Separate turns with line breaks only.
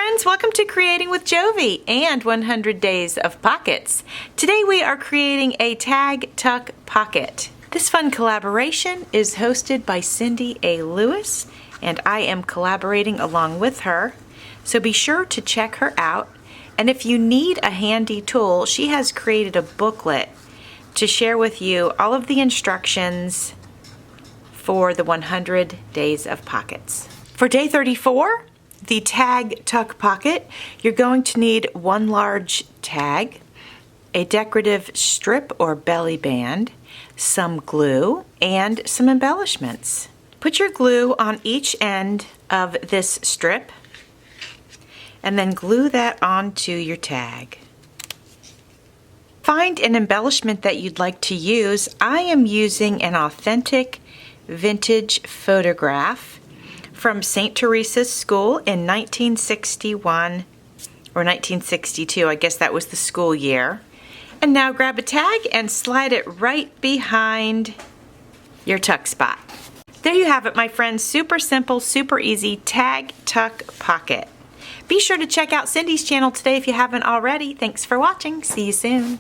friends, welcome to Creating with Jovi and 100 Days of Pockets. Today we are creating a tag tuck pocket. This fun collaboration is hosted by Cindy A. Lewis, and I am collaborating along with her, so be sure to check her out. And if you need a handy tool, she has created a booklet to share with you all of the instructions for the 100 Days of Pockets. For day 34, the tag tuck pocket, you're going to need one large tag, a decorative strip or belly band, some glue, and some embellishments. Put your glue on each end of this strip and then glue that onto your tag. Find an embellishment that you'd like to use. I am using an authentic vintage photograph from St. Teresa's School in 1961 or 1962. I guess that was the school year. And now grab a tag and slide it right behind your tuck spot. There you have it, my friends. Super simple, super easy tag tuck pocket. Be sure to check out Cindy's channel today if you haven't already. Thanks for watching. See you soon.